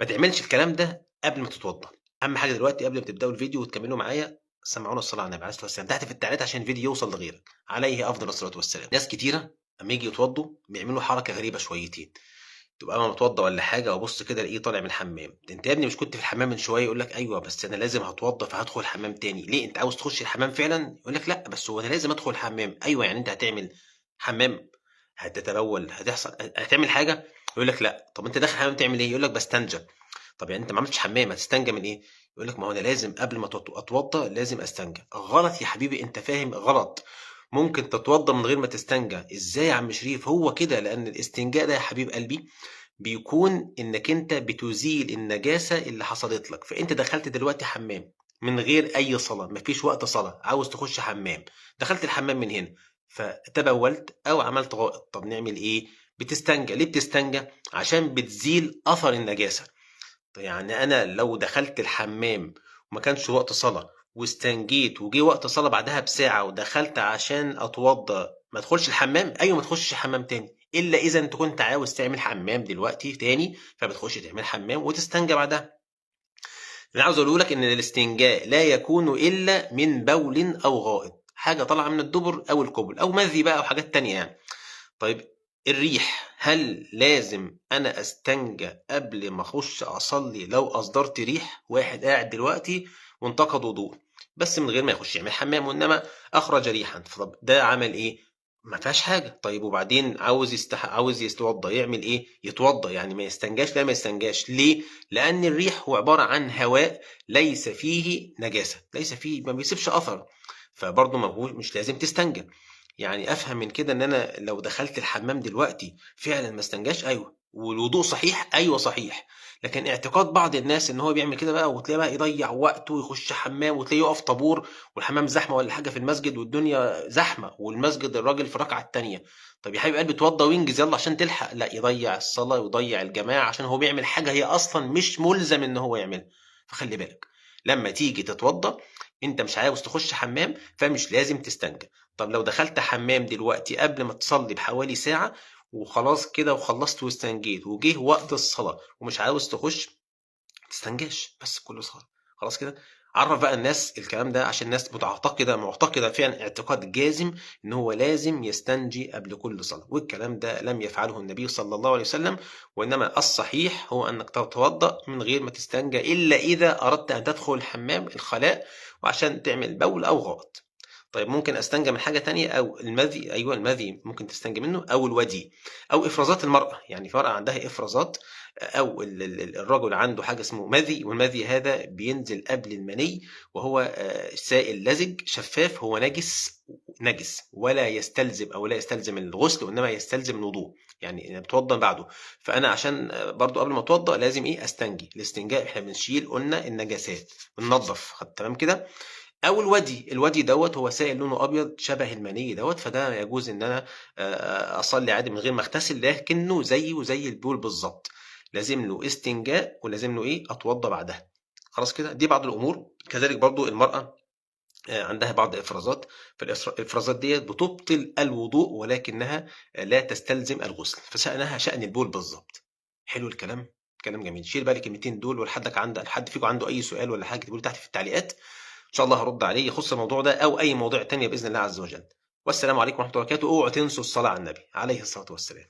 ما تعملش الكلام ده قبل ما تتوضى. اهم حاجه دلوقتي قبل ما تبداوا الفيديو وتكملوا معايا، سمعونا الصلاه على النبي عليه الصلاه والسلام تحت في التعليقات عشان الفيديو يوصل لغيرك عليه افضل الصلاه والسلام. ناس كتيره اما يجي يتوضوا بيعملوا حركه غريبه شويتين، تبقى انا متوضى ولا حاجه وابص كده الاقيه طالع من الحمام. انت يا ابني مش كنت في الحمام من شويه؟ يقول لك ايوه بس انا لازم هتوضى فهدخل الحمام تاني. ليه انت عاوز تخش الحمام فعلا؟ يقول لك لا بس هو انا لازم ادخل الحمام. ايوه يعني انت هتعمل حمام، هتتبول، هتحصل، هتعمل حاجه؟ يقول لك لا. طب انت داخل الحمام تعمل ايه؟ يقول لك بستنجى. طب يعني انت ما عملتش حمام هتستنجى من ايه؟ يقول لك ما هو انا لازم قبل ما اتوضى لازم استنجى. غلط يا حبيبي، انت فاهم غلط. ممكن تتوضى من غير ما تستنجى. ازاي يا عم شريف؟ هو كده، لان الاستنجاء ده يا حبيب قلبي بيكون انك انت بتزيل النجاسة اللي حصلت لك. فانت دخلت دلوقتي حمام من غير اي صلاة، مفيش وقت صلاة، عاوز تخش حمام، دخلت الحمام من هنا فتبولت او عملت غائط. طب نعمل ايه؟ بتستنجى. ليه بتستنجى؟ عشان بتزيل اثر النجاسة. يعني انا لو دخلت الحمام وما كانش وقت صلاة واستنجيت وجي وقت صلاة بعدها بساعة ودخلت عشان اتوضى، ما ادخلش الحمام؟ ايوه ما تخشش حمام تاني، الا اذا انت كنت عاوز تعمل حمام دلوقتي تاني فبتخش تعمل حمام وتستنجى بعدها. انا عاوز اقول لك ان الاستنجاء لا يكون الا من بول او غائط، حاجه طالعه من الدبر او القبل او مذي بقى او حاجات تانية يعني. طيب الريح، هل لازم انا استنجى قبل ما اخش اصلي لو اصدرت ريح؟ واحد قاعد دلوقتي وانتقد وضوء بس من غير ما يخش يعمل حمام، وانما اخرج ريحا، طب ده عمل ايه؟ ما فيهاش حاجه. طيب وبعدين عاوز يتوضى يعمل ايه؟ يتوضى يعني ما يستنجاش؟ لا ما يستنجاش. ليه؟ لان الريح هو عباره عن هواء ليس فيه نجاسه، ليس فيه، ما بيسيبش اثر، فبرضه ما هو مش لازم تستنجى. يعني افهم من كده ان انا لو دخلت الحمام دلوقتي فعلا ما استنجاش؟ ايوه. والوضوء صحيح؟ ايوه صحيح. لكن اعتقاد بعض الناس ان هو بيعمل كده بقى، وتلاقيه بقى يضيع وقته ويخش حمام وتلاقيه يقف طابور والحمام زحمه ولا حاجه في المسجد والدنيا زحمه والمسجد الراجل في الركعه الثانيه. طب يا حبيب قلبي اتوضى وانجز يلا عشان تلحق. لا، يضيع الصلاه ويضيع الجماعه عشان هو بيعمل حاجه هي اصلا مش ملزم ان هو يعملها. فخلي بالك لما تيجي تتوضى، انت مش عاوز تخش حمام فمش لازم تستنجى. طب لو دخلت حمام دلوقتي قبل ما تصلي بحوالي ساعة وخلاص كده وخلصت واستنجيت وجه وقت الصلاة ومش عاوز تخش، تستنجاش بس بكل بساطة. خلاص كده. عرف بقى الناس الكلام ده عشان الناس معتقدة فعلا اعتقاد جازم ان هو لازم يستنجي قبل كل صلاة، والكلام ده لم يفعله النبي صلى الله عليه وسلم. وانما الصحيح هو انك تتوضأ من غير ما تستنجى الا اذا اردت ان تدخل الحمام الخلاء وعشان تعمل بول او غائط. طيب ممكن استنجى من حاجه تانية، او المذي. ايوه المذي ممكن تستنجى منه، او الودي، او افرازات المراه. يعني في مرأة عندها افرازات، او الرجل عنده حاجه اسمه مذي، والمذي هذا بينزل قبل المني وهو سائل لزج شفاف، هو نجس ولا يستلزم او لا يستلزم الغسل وانما يستلزم الوضوء، يعني بتوضى بعده. فانا عشان برضو قبل ما اتوضى لازم ايه؟ استنجي. الاستنجاء احنا بنشيل قلنا النجاسات، بننظف، تمام كده. او الودي دوت هو سائل لونه ابيض شبه المني دوت، فده يجوز ان انا اصلي عادي من غير ما اغتسل، لكنه زيه وزي البول بالظبط، لازم له استنجاء ولازم له ايه؟ اتوضى بعدها. خلاص كده. دي بعض الامور. كذلك برضو المراه عندها بعض افرازات، فالافرازات ديت بتبطل الوضوء ولكنها لا تستلزم الغسل، فشأنها شأن البول بالظبط. حلو الكلام. كلام جميل. شيل بقى الكلمتين دول، ولحدك حد فيكم عنده اي سؤال ولا حاجه تقول تحت في التعليقات، ان شاء الله هرد عليه يخص الموضوع ده او اي موضوع تاني باذن الله عز وجل. والسلام عليكم ورحمه الله وبركاته. اوعوا تنسوا الصلاه على النبي عليه الصلاه والسلام.